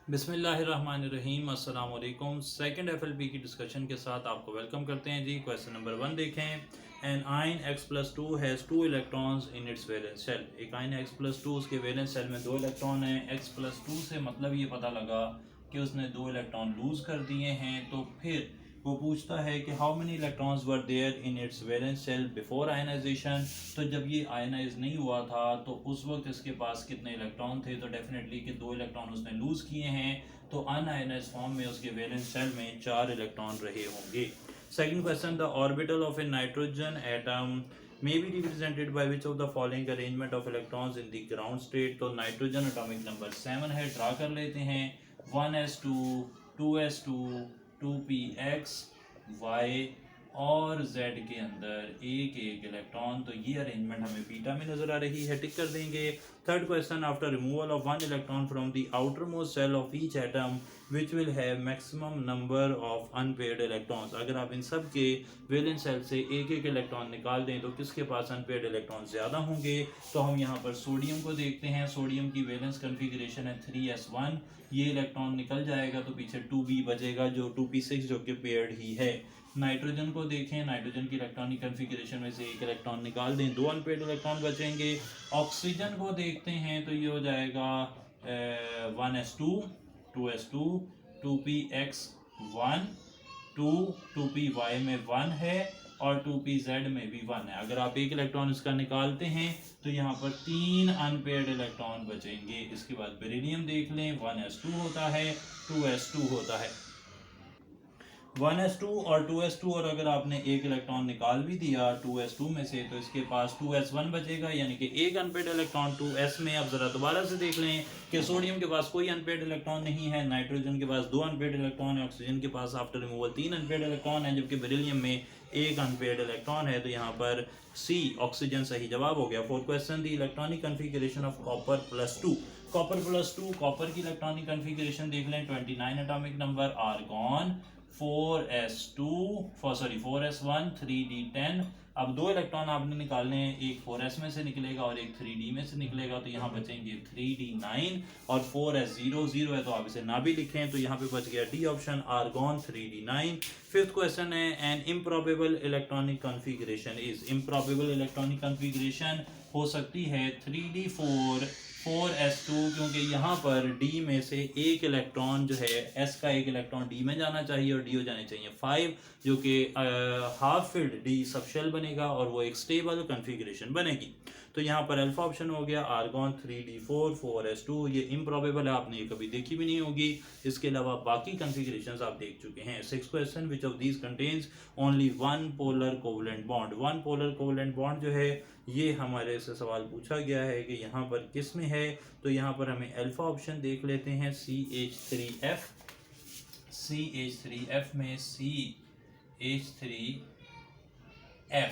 बिस्मिल्लाहिर्रहमानिर्रहीम अस्सलाम वालेकुम। सेकंड एफएलपी की डिस्कशन के साथ आपको वेलकम करते हैं जी। क्वेश्चन नंबर 1 देखें। An ion X+2 has 2 electrons in its valence shell. एक आयन X+2 उसके वैलेंस शेल में 2 इलेक्ट्रॉन हैं। X+2 से मतलब ये पता लगा कि उसने 2 इलेक्ट्रॉन लूज़ कर दिए हैं। तो फिर वो पूछता है कि how many electrons were there in its valence shell before ionization. तो जब ये आयनाइज नहीं हुआ था तो उस वक्त इसके पास कितने इलेक्ट्रॉन थे, तो डेफिनेटली कि 2 इलेक्ट्रॉन उसने लूज़ किए हैं। तो अनआयनाइज फॉर्म में उसके वैलेंस शेल में 4 इलेक्ट्रॉन रहे होंगे। Second question, the orbital of A nitrogen atom may be represented by which of the following arrangement of electrons in the ground state। तो नाइट्रोजन एटॉमिक नंबर 7 है, draw कर लेते हैं। 1s2 2s2 2px y और z के अंदर एक एक इलेक्ट्रॉन। तो ये अरेंजमेंट हमें बीटा में नजर आ रही है, टिक कर देंगे। Third question, after removal of 1 electron from the outer most shell of each atom which will have maximum number of unpaired electrons. अगर आप इन सब के वैलेंस सेल से एक एक इलेक्ट्रॉन निकाल दें तो किसके पास अनपेयर्ड इलेक्ट्रॉन ज़्यादा होंगे। तो हम यहाँ पर सोडियम को देखते हैं। सोडियम की वैलेंस कन्फिग्रेशन है 3s1। ये इलेक्ट्रॉन निकल जाएगा तो पीछे 2b बचेगा जो 2p6 जो कि पेयर्ड ही है। नाइट्रोजन को देखें, नाइट्रोजन की इलेक्ट्रॉनिक कन्फिग्रेशन में से एक इलेक्ट्रॉन निकाल दें, 2 अनपेयर्ड इलेक्ट्रॉन बचेंगे। ऑक्सीजन को देखते हैं तो ये हो जाएगा 1s2 2s2 2px1 2 2py में 1 है और 2pz में भी 1 है। अगर आप एक इलेक्ट्रॉन इसका निकालते हैं तो यहाँ पर 3 अनपेयर्ड इलेक्ट्रॉन बचेंगे। इसके बाद बेरिलियम देख लें, 1s2 होता है 2s2 होता है। 1s2 और 2s2 और अगर आपने एक इलेक्ट्रॉन निकाल भी दिया 2s2 में से तो इसके पास 2s1 बचेगा, यानी कि एक अनपेड इलेक्ट्रॉन 2s में। अब ज़रा दोबारा से देख लें कि सोडियम के पास कोई अनपेड इलेक्ट्रॉन नहीं है, नाइट्रोजन के पास 2 अनपेड इलेक्ट्रॉन है, ऑक्सीजन के पास आफ्टर रिमूवल 3 अनपेड इलेक्ट्रॉन है, जबकि बेरिलियम में एक अनपेड इलेक्ट्रॉन है। तो यहाँ पर सी ऑक्सीजन सही जवाब हो गया। Fourth question, the electronic configuration of कॉपर+2। कॉपर+2, कॉपर की इलेक्ट्रॉनिक कन्फिगरेशन देख लें। 29 atomic number, argon 4s1 3d10। अब 2 इलेक्ट्रॉन आपने निकालने हैं, एक 4s में से निकलेगा और एक 3d में से निकलेगा। तो यहाँ बचेंगे 3d9 और 4s0 है तो आप इसे ना भी लिखें। तो यहाँ पे बच गया D option, argon 3d9। Fifth question है, an improbable electronic configuration is. Improbable electronic configuration हो सकती है 3d4 4s2, क्योंकि यहाँ पर d में से एक इलेक्ट्रॉन जो है s का एक इलेक्ट्रॉन d में जाना चाहिए और d हो जाने चाहिए 5, जो कि half filled d sub shell बनेगा और वो एक स्टेबल कन्फिगरेशन बनेगी। तो यहाँ पर अल्फा ऑप्शन हो गया, आर्गॉन 3d4 4s2। ये इम्प्रॉबेबल है, आपने ये कभी देखी भी नहीं होगी। इसके अलावा बाकी कन्फिगरेशंस आप देख चुके हैं। Six question, which of these contains only one polar covalent bond. One polar covalent bond जो है ये हमारे से सवाल पूछा गया है कि यहाँ पर किस में है। तो यहाँ पर हमें अल्फा ऑप्शन देख लेते हैं, CH3F। CH3F में CH3F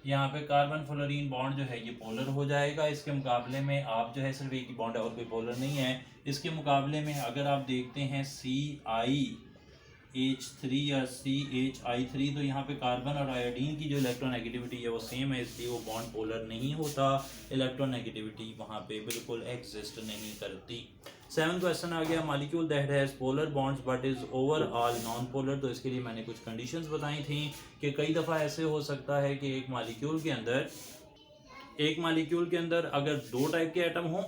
यहाँ पे कार्बन फ्लोरीन बॉन्ड जो है ये पोलर हो जाएगा। इसके मुकाबले में आप जो है सिर्फ एक ही बॉन्ड है और कोई पोलर नहीं है। इसके मुकाबले में अगर आप देखते हैं CIH3 या CHI3 तो यहाँ पे कार्बन और आयोडीन की जो इलेक्ट्रोनेगेटिविटी है वो सेम है, इसलिए वो बॉन्ड पोलर नहीं होता। इलेक्ट्रोनेगेटिविटी वहाँ पे बिल्कुल एग्जिस्ट नहीं करती। सेवन क्वेश्चन आ गया, molecule that has polar bonds but is overall non polar. तो इसके लिए मैंने कुछ कंडीशंस बताई थी कि कई दफ़ा ऐसे हो सकता है कि एक मॉलिक्यूल के अंदर अगर 2 टाइप के एटम हों,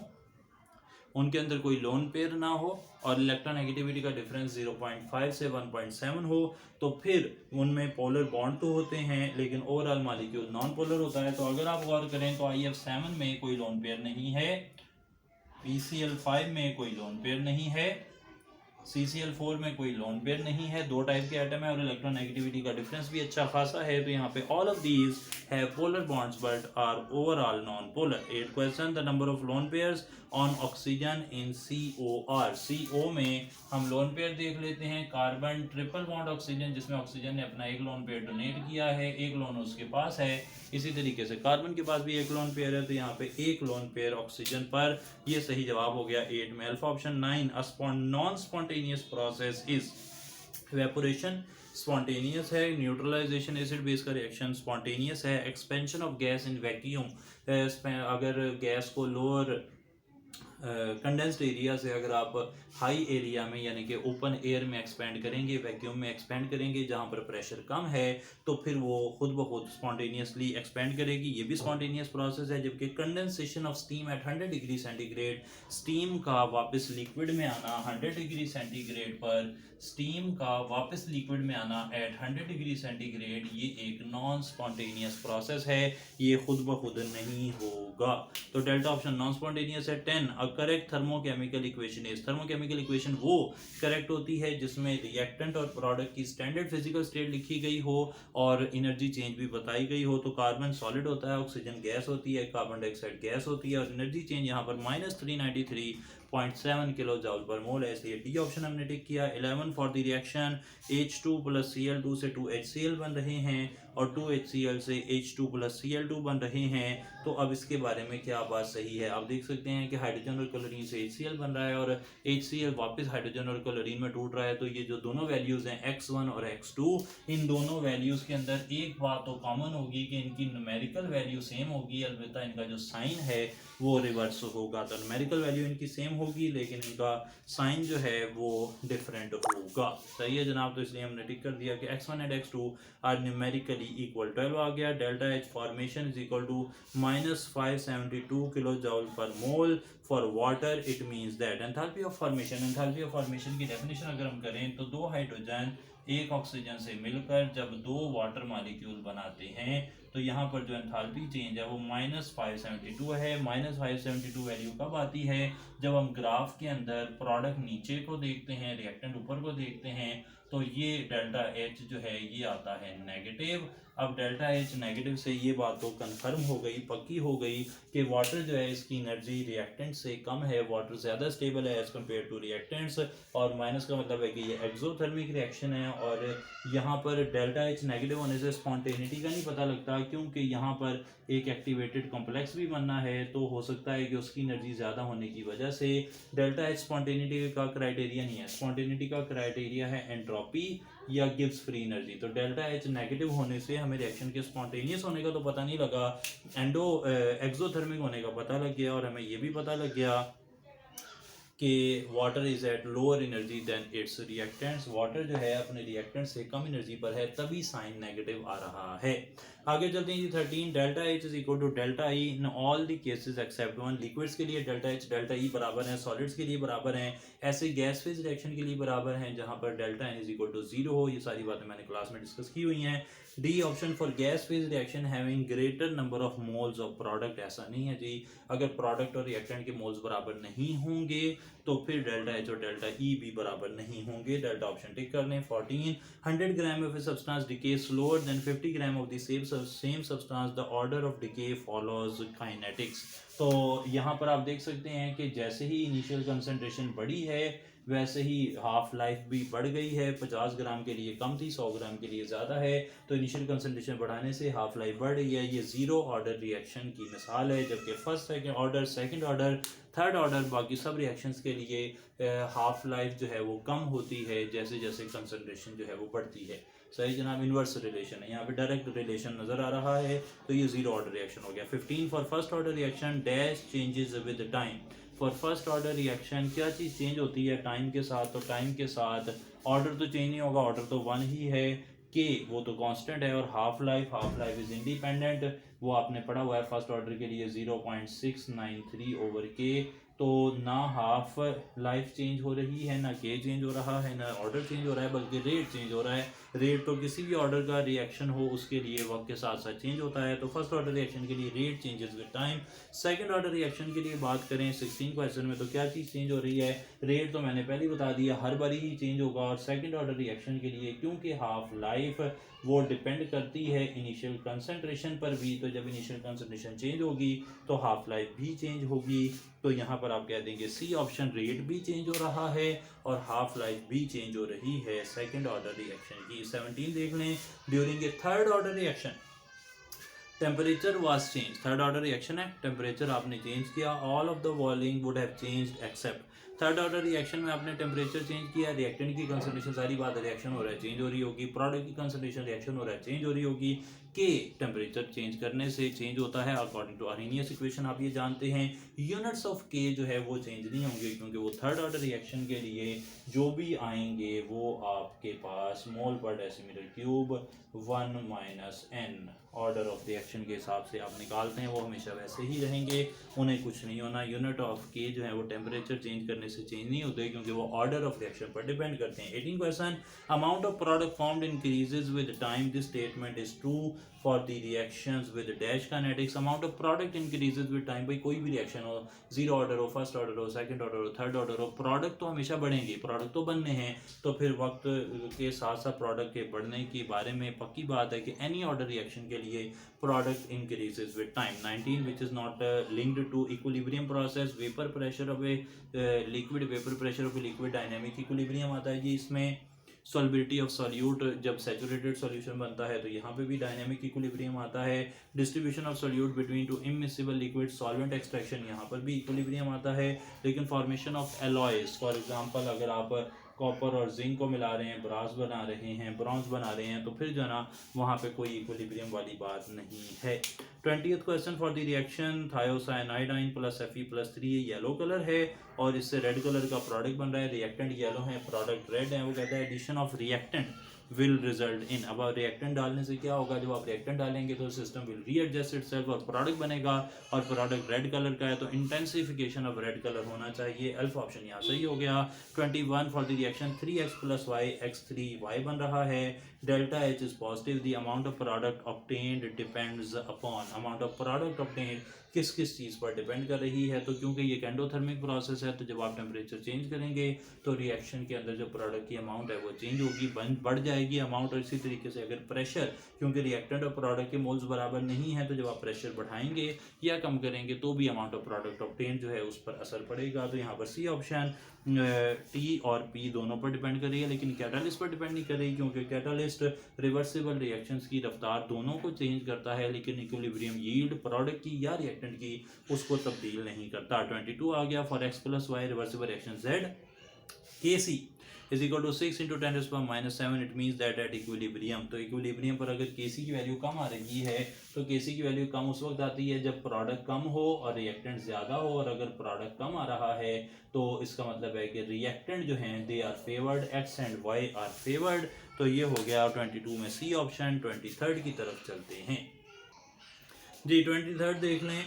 उनके अंदर कोई लोन पेयर ना हो और इलेक्ट्रोनेगेटिविटी का डिफरेंस 0.5 से 1.7 हो, तो फिर उनमें पोलर बॉन्ड तो होते हैं लेकिन ओवरऑल मॉलिक्यूल नॉन पोलर होता है। तो अगर आप गौर करें तो IF7 में कोई लोन पेयर नहीं है, PCl5 में कोई लोन पेयर नहीं है, CCl4 में कोई लोन पेयर नहीं है। 2 टाइप के एटम है और इलेक्ट्रोनेगेटिविटी का डिफरेंस भी अच्छा खासा है। तो यहाँ पे all of these have polar bonds but are overall non polar. 8 question, the number of lone pairs on oxygen in COR। CO में हम लोन पेयर देख लेते हैं। कार्बन ट्रिपल बॉन्ड ऑक्सीजन, जिसमें ऑक्सीजन ने अपना एक लोन पेयर डोनेट किया है, एक लोन उसके पास है। इसी तरीके से कार्बन के पास भी एक लोन पेयर है, तो यहाँ पे एक लोन पेयर ऑक्सीजन पर। ये सही जवाब हो गया 8 में alpha option. 9, non spontaneous process is. Evaporation spontaneous है, न्यूट्रलाइजेशन एसिड बेस का रिएक्शन स्पॉन्टेनियस है, expansion of gas in vacuum, अगर गैस को लोअर कंडेंस्ड एरिया से अगर आप हाई एरिया में यानी कि ओपन एयर में एक्सपेंड करेंगे, वैक्यूम में एक्सपेंड करेंगे जहाँ पर प्रेशर कम है, तो फिर वो खुद ब खुद स्पॉन्टेनियसली एक्सपेंड करेगी। ये भी स्पॉन्टेनियस प्रोसेस है। जबकि condensation of steam eight 100 degree centigrade, steam का वापस लिक्विड में आना 100 डिग्री सेंटीग्रेड पर, स्टीम का वापस लिक्विड में आना एट 100 डिग्री सेंटीग्रेड, ये एक नॉन स्पॉन्टेनियस प्रोसेस है, ये खुद ब खुद नहीं होगा। तो डेल्टा ऑप्शन नॉन स्पॉन्टेनियस है। 10 a correct thermochemical equation is, thermochemical equation वो करेक्ट होती है जिसमें रिएक्टेंट और प्रोडक्ट की स्टैंडर्ड फिजिकल स्टेट लिखी गई हो और एनर्जी चेंज भी बताई गई हो। तो कार्बन सॉलिड होता है, ऑक्सीजन गैस होती है, कार्बन डाइऑक्साइड गैस होती है, और एनर्जी चेंज यहाँ पर -393.7 किलो जूल पर मोल है, इसलिए डी ऑप्शन हमने टिक किया। 11 for the reaction H2 + Cl2 से 2HCl बन रहे हैं और 2HCl से H2 + Cl2 बन रहे हैं। तो अब इसके बारे में क्या बात सही है, आप देख सकते हैं कि हाइड्रोजन और क्लोरीन से HCl बन रहा है और HCl वापस हाइड्रोजन और क्लोरीन में टूट रहा है। तो ये जो दोनों वैल्यूज़ हैं x1 और x2, इन दोनों वैल्यूज़ के अंदर एक बात तो कॉमन होगी कि इनकी न्यूमेरिकल वैल्यू सेम होगी, अलबत्ता इनका जो साइन है वो रिवर्स होगा। तो न्यूमेरिकल वैल्यू इनकी सेम होगी लेकिन इनका साइन जो है वो डिफरेंट होगा। सही है जनाब, तो इसलिए हमने टिक कर दिया कि x1 and x2 are numerically equal. 12 आ गया, delta H formation is equal to -572 kilo joule per mole for water. It means that enthalpy of formation, enthalpy of formation की डेफिनेशन अगर हम करें तो दो हाइड्रोजन एक ऑक्सीजन से मिलकर जब दो वाटर मॉलिक्यूल बनाते हैं तो यहाँ पर जो एंथैल्पी चेंज है वो -572 है। -572 वैल्यू कब आती है, जब हम ग्राफ के अंदर प्रोडक्ट नीचे को देखते हैं, रिएक्टेंट ऊपर को देखते हैं, तो ये डेल्टा H जो है ये आता है नेगेटिव। अब डेल्टा H नेगेटिव से ये बात तो कंफर्म हो गई, पक्की हो गई कि वाटर जो है इसकी एनर्जी रिएक्टेंट से कम है, वाटर ज़्यादा स्टेबल है एज़ कम्पेयर टू रिएक्टेंट्स। और माइनस का मतलब है कि ये एक्सोथर्मिक रिएक्शन है। और यहाँ पर डेल्टा H नेगेटिव होने से स्पॉन्टेनिटी का नहीं पता लगता, क्योंकि यहाँ पर एक एक्टिवेटेड कॉम्प्लेक्स भी बनना है, तो हो सकता है कि उसकी एनर्जी ज़्यादा होने की वजह से डेल्टा H स्पॉन्टेनिटी का क्राइटेरिया नहीं है। स्पॉन्टेनिटी का क्राइटेरिया है एंट्रोपी या गिब्स फ्री एनर्जी। तो डेल्टा H नेगेटिव होने से हमें रिएक्शन के स्पॉन्टेनियस होने का तो पता नहीं लगा, एक्सोथर्मिक होने का पता लग गया, और हमें ये भी पता लग गया कि water is at lower energy than its reactants. Water जो है अपने रिएक्टेंट से कम एनर्जी पर है, तभी साइन नेगेटिव आ रहा है। आगे चलते हैं जी 13, delta H is equal to delta E in all the cases except one. Liquids के लिए डेल्टा H डेल्टा ई बराबर है, सॉलिड्स के लिए बराबर हैं, ऐसे गैस फेज रिएक्शन के लिए बराबर हैं जहां पर delta N is equal to 0 हो। ये सारी बातें मैंने क्लास में डिस्कस की हुई हैं। D option for gas phase reaction having greater number of moles of product, ऐसा नहीं है जी। अगर प्रोडक्ट और रिएक्टेंट के मोल्स बराबर नहीं होंगे तो फिर डेल्टा H और डेल्टा E भी बराबर नहीं होंगे। डेल्टा ऑप्शन टिक कर लें। 14, 100 gram of a substance decay slower then 50 gram of the same substance, the order of decay follows kinetics. तो यहाँ पर आप देख सकते हैं कि जैसे ही इनिशियल कंसंट्रेशन बढ़ी है वैसे ही हाफ लाइफ भी बढ़ गई है। 50 ग्राम के लिए कम थी, 100 ग्राम के लिए ज़्यादा है, तो इनिशियल कंसंट्रेशन बढ़ाने से हाफ लाइफ बढ़ रही है। ये ज़ीरो ऑर्डर रिएक्शन की मिसाल है, जबकि first second order, second order, third order, बाकी सब रिएक्शंस के लिए हाफ लाइफ जो है वो कम होती है जैसे जैसे कंसंट्रेशन जो है वो बढ़ती है। सही जनाब, इन्वर्स रिलेशन है, यहाँ पे डायरेक्ट रिलेशन नज़र आ रहा है, तो ये ज़ीरो ऑर्डर रिएक्शन हो गया। 15 for first order reaction dash changes with time. For first order reaction क्या चीज़ चेंज होती है टाइम के साथ, तो टाइम के साथ ऑर्डर तो चेंज नहीं होगा, ऑर्डर तो वन ही है, कि वो तो कांस्टेंट है। और हाफ लाइफ इज इंडिपेंडेंट, वो आपने पढ़ा हुआ है फर्स्ट ऑर्डर के लिए 0.693 ओवर के। तो ना हाफ लाइफ चेंज हो रही है, ना के चेंज हो रहा है, ना ऑर्डर चेंज हो रहा है, बल्कि रेट चेंज हो रहा है। रेट तो किसी भी ऑर्डर का रिएक्शन हो उसके लिए वक्त के साथ साथ चेंज होता है। तो फर्स्ट ऑर्डर रिएक्शन के लिए rate changes with time. Second order reaction के लिए बात करें 16 क्वेश्चन में, तो क्या चीज़ चेंज हो रही है, रेट तो मैंने पहले ही बता दिया, हर बारी ही चेंज होगा। और सेकंड ऑर्डर रिएक्शन के लिए क्योंकि हाफ लाइफ वो डिपेंड करती है इनिशियल कंसंट्रेशन पर भी, तो जब इनिशियल कंसंट्रेशन चेंज होगी तो हाफ लाइफ भी चेंज होगी। तो यहाँ पर आप कह देंगे सी ऑप्शन, रेट भी चेंज हो रहा है और हाफ लाइफ भी चेंज हो रही है सेकंड ऑर्डर रिएक्शन की। 17 देख लें, during a third order reaction temperature was change. Third order reaction है, टेम्परेचर आपने चेंज किया, all of the volume would have changed except third order reaction में आपने टेम्परेचर चेंज किया, रिएक्टेंट की कंसंट्रेशन, सारी बात रिएक्शन हो रहा है चेंज हो रही होगी, प्रोडक्ट की कंसंट्रेशन रिएक्शन हो रहा है चेंज हो रही होगी, के टेम्परेचर चेंज करने से चेंज होता है अकॉर्डिंग टू आर्हेनियस इक्वेशन, आप ये जानते हैं। यूनिट्स ऑफ के जो है वो चेंज नहीं होंगे क्योंकि वो थर्ड ऑर्डर रिएक्शन के लिए जो भी आएंगे वो आपके पास mole per decimetre cube 1 minus N order of reaction के हिसाब से आप निकालते हैं, वो हमेशा वैसे ही रहेंगे, उन्हें कुछ नहीं होना। यूनिट ऑफ के जो है वो टेम्परेचर चेंज करने से चेंज नहीं होते क्योंकि वो ऑर्डर ऑफ रिएक्शन पर डिपेंड करते हैं। 18 question, amount of product formed increases with time, this statement is true for the reactions with dash kinetics. Amount of product increases with time, भाई कोई भी रिएक्शन हो, जीरो ऑर्डर हो, first order हो, second order हो, third order हो, product तो हमेशा बढ़ेंगे, प्रोडक्ट तो बनने हैं, तो फिर वक्त के साथ साथ प्रोडक्ट के बढ़ने के बारे में पक्की बात है कि एनी ऑर्डर रिएक्शन के लिए product increases with time. 19 which is not linked to equilibrium process, vapor pressure of a liquid, vapor pressure of a liquid, dynamic equilibrium आता है जी इसमें। सॉल्बिलिटी ऑफ सॉल्यूट, जब सैचुरेटेड सॉल्यूशन बनता है तो यहाँ पे भी डायनेमिक इक्विलिब्रियम आता है। Distribution of solute between two immiscible liquid, solvent extraction, यहाँ पर भी इक्विलिब्रियम आता है। लेकिन formation of alloys, for example अगर आप कॉपर और जिंक को मिला रहे हैं, ब्रास बना रहे हैं, ब्रॉन्ज बना रहे हैं, तो फिर जो ना वहाँ पे कोई इक्विलिब्रियम वाली बात नहीं है। 20th question, for the reaction thiocyanide plus Fe+3, ये येलो कलर है और इससे रेड कलर का प्रोडक्ट बन रहा है, रिएक्टेंट येलो है, प्रोडक्ट रेड है। वो कहता है addition of reactant will result in, अब रिएक्टेंट डालने से क्या होगा, जब आप रिएक्टेंट डालेंगे तो सिस्टम विल रीएडजस्ट इटसेल्फ और प्रोडक्ट बनेगा, और प्रोडक्ट रेड कलर का है तो इंटेंसिफिकेशन ऑफ रेड कलर होना चाहिए। अल्फा ऑप्शन यहाँ सही हो गया। 21 for the reaction 3x + y x3y बन रहा है, delta H is positive, the amount of product obtained depends upon, amount of product obtained किस किस चीज़ पर डिपेंड कर रही है, तो क्योंकि ये एंडोथर्मिक प्रोसेस है तो जब आप टेम्परेचर चेंज करेंगे तो रिएक्शन के अंदर जो प्रोडक्ट की अमाउंट है वो चेंज होगी, बढ़ जाएगी अमाउंट। और इसी तरीके से अगर प्रेशर, क्योंकि रिएक्टेंट और प्रोडक्ट के मोल्स बराबर नहीं है, तो जब आप प्रेशर बढ़ाएंगे या कम करेंगे तो भी अमाउंट ऑफ प्रोडक्ट ऑब्टेन जो है उस पर असर पड़ेगा। तो यहाँ पर सी ऑप्शन टी और पी दोनों पर डिपेंड कर रही है, लेकिन कैटालिस्ट पर डिपेंड नहीं कर रही क्योंकि कैटालिस्ट रिवर्सिबल रिएक्शंस की रफ्तार दोनों को चेंज करता है, लेकिन इक्विलिब्रियम यील्ड प्रोडक्ट की या रिएक्टेंट की उसको तब्दील नहीं करता। 22 आ गया, for x + y reversible reaction Z Kc is equal to 6 × 10⁻⁷, it means that at equilibrium, तो इक्विलिब्रियम पर अगर Kc की वैल्यू कम आ रही है तो Kc की वैल्यू कम उस वक्त आती है जब प्रोडक्ट कम हो और रिएक्टेंट ज़्यादा हो, और अगर प्रोडक्ट कम आ रहा है तो इसका मतलब है कि रिएक्टेंट जो हैं they are favoured, x and y are favoured. तो ये हो गया 22 में सी ऑप्शन। 23 की तरफ चलते हैं जी। 23 देख लें,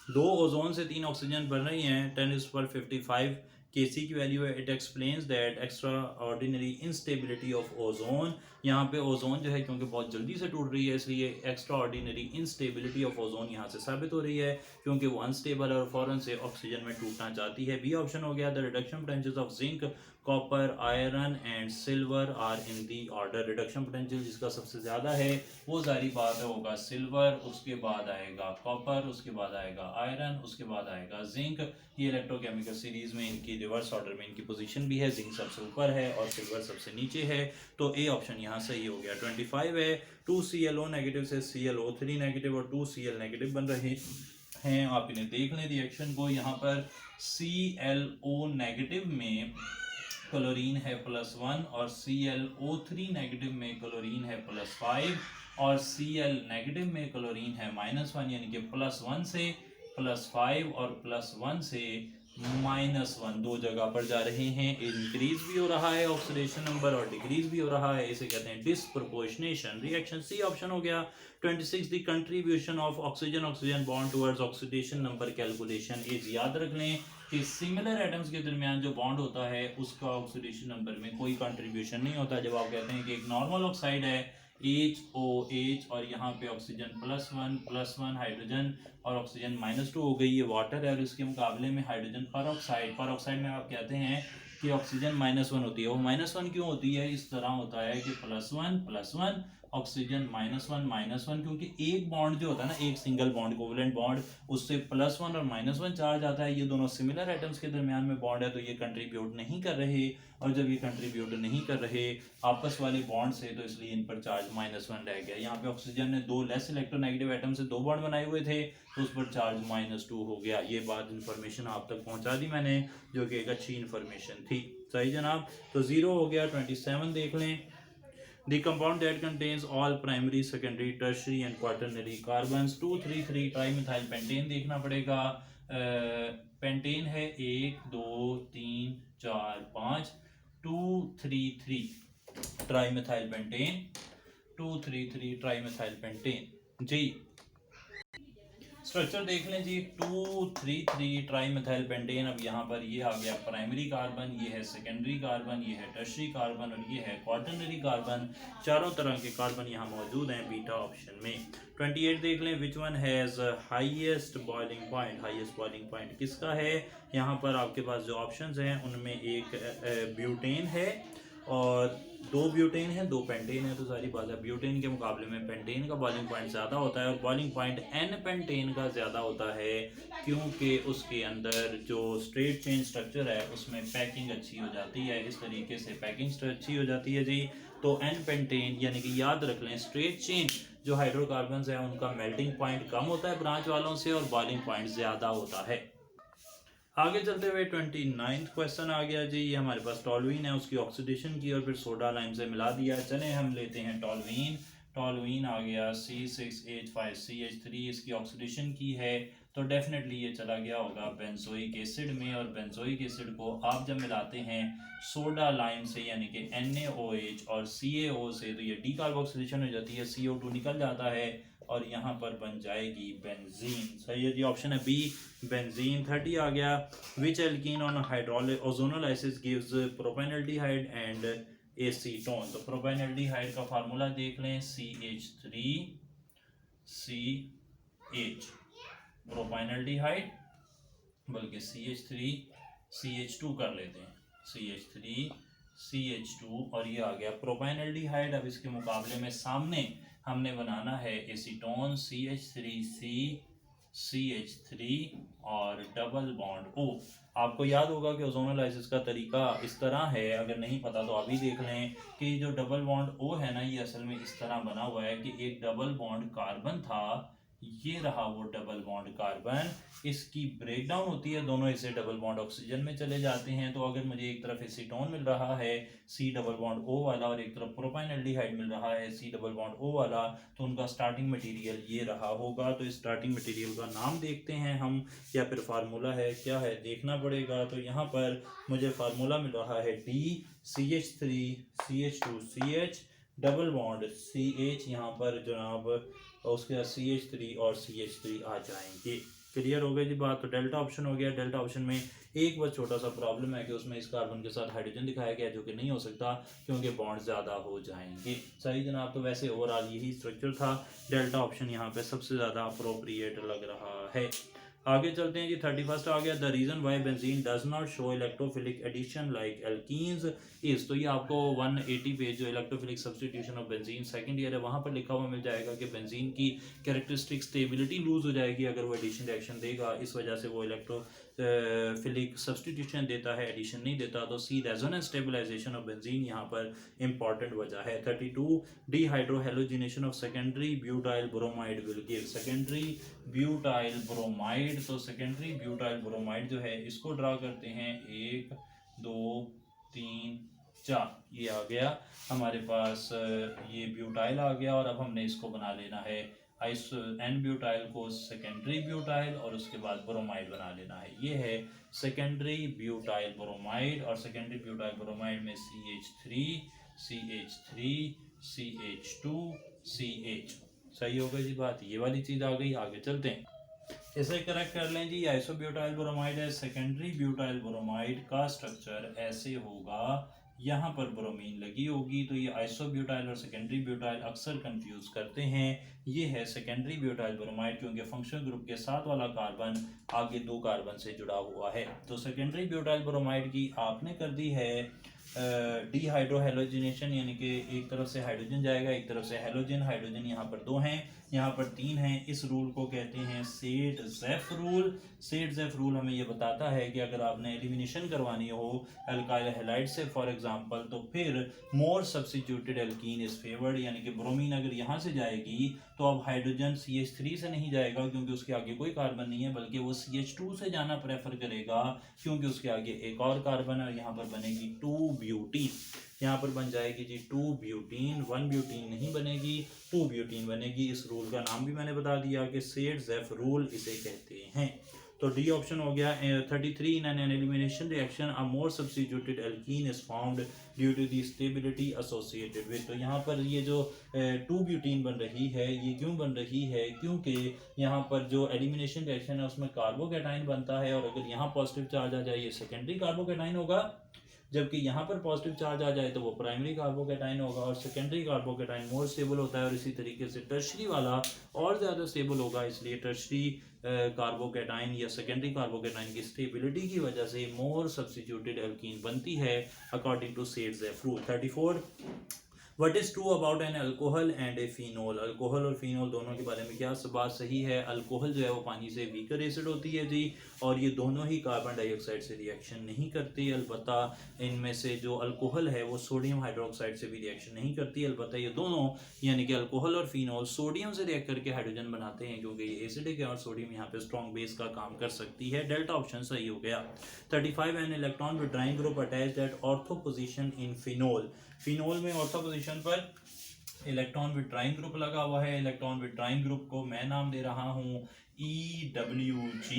2 ओजोन से 3 ऑक्सीजन बन रही हैं, 10⁻55 Kc की वैल्यू है। It explains that extra ordinary instability of ozone, यहाँ पे ओजोन जो है क्योंकि बहुत जल्दी से टूट रही है इसलिए extra ordinary instability of ozone यहाँ से साबित हो रही है क्योंकि वो अनस्टेबल और फौरन से ऑक्सीजन में टूटना चाहती है। बी ऑप्शन हो गया, the reduction potential of zinc, copper, iron and silver are in the order. Reduction potential जिसका सबसे ज़्यादा है वो जारी बात है होगा सिल्वर, उसके बाद आएगा कॉपर, उसके बाद आएगा आयरन, उसके बाद आएगा जिंक। ये इलेक्ट्रोकेमिकल सीरीज में इनकी रिवर्स ऑर्डर में इनकी पोजीशन भी है, जिंक सबसे ऊपर है और सिल्वर सबसे नीचे है, तो ए ऑप्शन यहाँ सही हो गया। 25 है, 2ClO नेगेटिव से ClO3 नेगेटिव और 2Cl नेगेटिव बन रहे हैं। आप इन्हें देख लें रिएक्शन को, यहाँ पर ClO नेगेटिव में क्लोरीन है +1 और ClO3 नेगेटिव में क्लोरीन है +5 और Cl नेगेटिव में क्लोरीन है -1, यानी कि +1 से +5 और +1 से -1 दो जगह पर जा रहे हैं। इंक्रीज भी हो रहा है ऑक्सीडेशन नंबर और डिक्रीज भी हो रहा है, इसे कहते हैं डिस्प्रोपोर्शनेशन रिएक्शन। सी ऑप्शन हो गया। 26 the contribution of oxygen bond towards oxidation number calculation is, याद रख लें कि सिमिलर एटम्स के दरमियान जो बॉन्ड होता है उसका ऑक्सीडेशन नंबर में कोई कंट्रीब्यूशन नहीं होता। जब आप कहते हैं कि एक नॉर्मल ऑक्साइड है HOH और यहाँ पे ऑक्सीजन +1 हाइड्रोजन और ऑक्सीजन -2 हो गई, ये वाटर है, और इसके मुकाबले में हाइड्रोजन पर ऑक्साइड में आप कहते हैं कि ऑक्सीजन -1 होती है। वो -1 क्यों होती है? इस तरह होता है कि +1 ऑक्सीजन -1 क्योंकि एक बॉन्ड जो होता है ना, एक सिंगल बॉन्ड कोवलेंट बॉन्ड, उससे +1 और -1 चार्ज आता है। ये दोनों सिमिलर एटम्स के दरमियान में बॉन्ड है तो ये कंट्रीब्यूट नहीं कर रहे, और जब ये कंट्रीब्यूट नहीं कर रहे आपस वाले बॉन्ड से तो इसलिए इन पर चार्ज -1 रह गया। यहाँ पे ऑक्सीजन ने 2 लेस इलेक्ट्रोनेगेटिव एटम से 2 बॉन्ड बनाए हुए थे, तो उस पर चार्ज -2 हो गया। ये बात इन्फॉर्मेशन आप तक पहुंचा दी मैंने, जो कि एक अच्छी इन्फॉर्मेशन थी। सही जनाब, तो 0 हो गया। 27 देख लें। The compound that contains all primary, secondary, tertiary and quaternary carbons 2,3,3 trimethyl pentane देखना पड़ेगा। पेंटेन है 1 2 3 4 5 2,3,3 ट्राईमेथाइल पेंटेन 2,3,3 ट्राईमेथाइल पेंटेन जी। स्ट्रक्चर देख लें जी। 2,3,3 ट्राईमेथाइल पेंटेन। अब यहाँ पर ये आ गया प्राइमरी कार्बन, ये है सेकेंडरी कार्बन, ये है टर्शरी कार्बन और ये है क्वाटरनरी कार्बन। चारों तरह के कार्बन यहाँ मौजूद हैं बीटा ऑप्शन में। 28 देख लें। Which one has highest boiling point. Highest boiling point किसका है? यहाँ पर आपके पास जो ऑप्शंस हैं उनमें एक ब्यूटेन है और 2 ब्यूटेन है, 2 पेंटेन है। तो सारी बात है, ब्यूटेन के मुकाबले में पेंटेन का बॉइलिंग पॉइंट ज़्यादा होता है और बॉइलिंग पॉइंट एन पेंटेन का ज़्यादा होता है, क्योंकि उसके अंदर जो स्ट्रेट चेन स्ट्रक्चर है उसमें पैकिंग अच्छी हो जाती है। इस तरीके से पैकिंग अच्छी हो जाती है जी। तो एन पेंटेन यानी कि याद रख लें, स्ट्रेट चेन जो हाइड्रोकार्बन है उनका मेल्टिंग पॉइंट कम होता है ब्रांच वालों से और बॉइलिंग पॉइंट ज़्यादा होता है। आगे चलते हुए 29th क्वेश्चन आ गया जी। ये हमारे पास टॉलुइन है, उसकी ऑक्सीडेशन की और फिर सोडा लाइम से मिला दिया। चले हम लेते हैं टॉलुइन। टॉलुइन आ गया C6H5CH3, इसकी ऑक्सीडेशन की है तो डेफिनेटली ये चला गया होगा बेंजोइक एसिड में। और बेंजोइक एसिड को आप जब मिलाते हैं सोडा लाइम से यानी कि NaOH और CaO से तो ये डीकार्बोक्सिलेशन हो जाती है, CO2 निकल जाता है और यहाँ पर बन जाएगी बेंजीन। सही है जी, ऑप्शन है बी बेंजीन। 30 आ गया। Which alkene on ozonolysis gives propanaldehyde and acetone. तो प्रोपेनल्डिहाइड का फार्मूला देख लें, CH3CH प्रोपेनल्डिहाइड, बल्कि CH3CH2 कर लेते हैं, CH3CH2 और ये आ गया प्रोपेनल्डिहाइड। अब इसके मुकाबले में सामने हमने बनाना है एसीटोन CH3CH3 और डबल बॉन्ड O। आपको याद होगा कि ओजोनोलाइसिस का तरीका इस तरह है, अगर नहीं पता तो अभी देख लें कि जो डबल बॉन्ड O है ना, ये असल में इस तरह बना हुआ है कि एक डबल बॉन्ड कार्बन था, ये रहा वो डबल बॉन्ड कार्बन, इसकी ब्रेकडाउन होती है, दोनों हिस्से डबल बॉन्ड ऑक्सीजन में चले जाते हैं। तो अगर मुझे एक तरफ एसीटोन मिल रहा है C डबल बॉन्ड O वाला और एक तरफ प्रोपेनल्डिहाइड मिल रहा है C डबल बॉन्ड O वाला, तो उनका स्टार्टिंग मटेरियल ये रहा होगा। तो इस स्टार्टिंग मटेरियल का नाम देखते हैं हम, या फिर फार्मूला है क्या है देखना पड़ेगा। तो यहाँ पर मुझे फार्मूला मिल रहा है DCH3CH2CH डबल बॉन्ड CH, यहाँ पर जनाब उसके बाद CH3 और CH3 आ जाएंगे। क्लियर हो गई जी बात। तो डेल्टा ऑप्शन हो गया। डेल्टा ऑप्शन में एक बस छोटा सा प्रॉब्लम है कि उसमें इस कार्बन के साथ हाइड्रोजन दिखाया गया, जो कि नहीं हो सकता क्योंकि बॉन्ड ज़्यादा हो जाएंगे। सही जनाब, तो वैसे ओवरऑल यही स्ट्रक्चर था। डेल्टा ऑप्शन यहाँ पे सबसे ज़्यादा अप्रोप्रिएट लग रहा है। आगे चलते हैं जी। 31 आ गया। The reason why benzene does not show electrophilic addition like alkenes is. तो ये आपको 180 पेज जो electrophilic substitution of benzene second year है वहाँ पर लिखा हुआ मिल जाएगा कि बेंजीन की कैरेक्टरिस्टिक स्टेबिलिटी लूज हो जाएगी अगर वो एडिशन रिएक्शन देगा, इस वजह से वो इलेक्ट्रोफिलिक सब्स्टिट्यूशन देता है, एडिशन नहीं देता। तो सी रेजोनेंस स्टेबलाइजेशन ऑफ बेंजीन यहाँ पर इंपॉर्टेंट वजह है। 32 dehydrohalogenation of secondary butyl bromide will give. Secondary butyl bromide, तो सेकेंडरी ब्यूटाइल ब्रोमाइड जो है इसको ड्रा करते हैं 1 2 3 4, ये आ गया हमारे पास, ये ब्यूटाइल आ गया और अब हमने इसको बना लेना है एन ब्यूटाइल को सेकेंडरी ब्यूटाइल और उसके बाद ब्रोमाइड बना लेना है। ये है सेकेंडरी ब्यूटाइल ब्रोमाइड और सेकेंडरी ब्यूटाइल ब्रोमाइड में CH3 CH3 CH2 CH। सही हो गई जी बात, ये वाली चीज़ आ गई। आगे चलते हैं, इसे करेक्ट कर लें जी। आइसोब्यूटाइल ब्रोमाइड है, सेकेंडरी ब्यूटाइल ब्रोमाइड का स्ट्रक्चर ऐसे होगा, यहाँ पर ब्रोमीन लगी होगी, तो ये आइसोब्यूटाइल और सेकेंडरी ब्यूटाइल अक्सर कंफ्यूज करते हैं। ये है सेकेंडरी ब्यूटाइल ब्रोमाइड क्योंकि फंक्शनल ग्रुप के साथ वाला कार्बन आगे 2 कार्बन से जुड़ा हुआ है। तो सेकेंडरी ब्यूटाइल ब्रोमाइड की आपने कर दी है डिहाइड्रोहेलोजिनेशन, यानी कि एक तरफ से हाइड्रोजन जाएगा एक तरफ से हेलोजन, हाइड्रोजन यहाँ पर 2 हैं, यहाँ पर 3 हैं। इस रूल को कहते हैं सेट-ज़ेफ रूल। सेट-ज़ेफ रूल हमें ये बताता है कि अगर आपने एलिमिनेशन करवानी हो अल्काइल हैलाइड से फॉर एग्जांपल, तो फिर मोर सब्स्टिट्यूटेड एल्कीन इज फेवर्ड, यानी कि ब्रोमीन अगर यहाँ से जाएगी तो अब हाइड्रोजन CH3 से नहीं जाएगा क्योंकि उसके आगे कोई कार्बन नहीं है, बल्कि वो CH2 से जाना प्रेफर करेगा क्योंकि उसके आगे एक और कार्बन है और यहाँ पर बनेगी 2 ब्यूटीन। यहाँ पर बन जाएगी जी 2 ब्यूटीन, 1 ब्यूटीन नहीं बनेगी, 2 ब्यूटीन बनेगी। इस रूल का नाम भी मैंने बता दिया कि सेट-ज़ेफ रूल इसे कहते हैं। तो डी ऑप्शन हो गया। 33 in an elimination reaction a more substituted alkene is found due to the stability associated with. तो यहाँ पर ये जो 2 ब्यूटीन बन रही है, ये क्यों बन रही है? क्योंकि यहाँ पर जो एलिमिनेशन रिएक्शन है उसमें कार्बोकैटाइन बनता है, और अगर यहाँ पॉजिटिव चार्ज आ जाए ये सेकेंडरी कार्बोकैटाइन होगा, जबकि यहाँ पर पॉजिटिव चार्ज आ जाए तो वो प्राइमरी कार्बोकैटाइन होगा, और सेकेंडरी कार्बोकैटाइन मोर स्टेबल होता है, और इसी तरीके से टर्शरी वाला और ज़्यादा स्टेबल होगा। इसलिए टर्शरी कार्बोकैटाइन या सेकेंडरी कार्बोकैटाइन की स्टेबिलिटी की वजह से मोर सब्स्टिट्यूटेड एल्कीन बनती है according to Saytzeff rule. 34 what is true about an alcohol and a phenol. Alcohol और फिनोल दोनों के बारे में क्या बात सही है? अल्कोहल जो है वो पानी से वीकर एसिड होती है जी, और ये दोनों ही कार्बन डाइऑक्साइड से रिएक्शन नहीं करती। अलबत्ता इनमें से जो अल्कोहल है वो सोडियम हाइड्रोक्साइड से भी रिएक्शन नहीं करती। अलबत्ता ये दोनों यानी कि अल्कोहल और फिनोल सोडियम से रिएक्ट करके हाइड्रोजन बनाते हैं, क्योंकि ये एसिडिक है और सोडियम यहाँ पे स्ट्रॉन्ग बेस का काम कर सकती है। डेल्टा ऑप्शन सही हो गया। 35 an electron withdrawing group attached at ortho position in phenol. Phenol में ऑर्थो पोजीशन पर इलेक्ट्रॉन विड्राइंग ग्रुप लगा हुआ है। इलेक्ट्रॉन विड्राइंग ग्रुप को मैं नाम दे रहा हूँ EWG।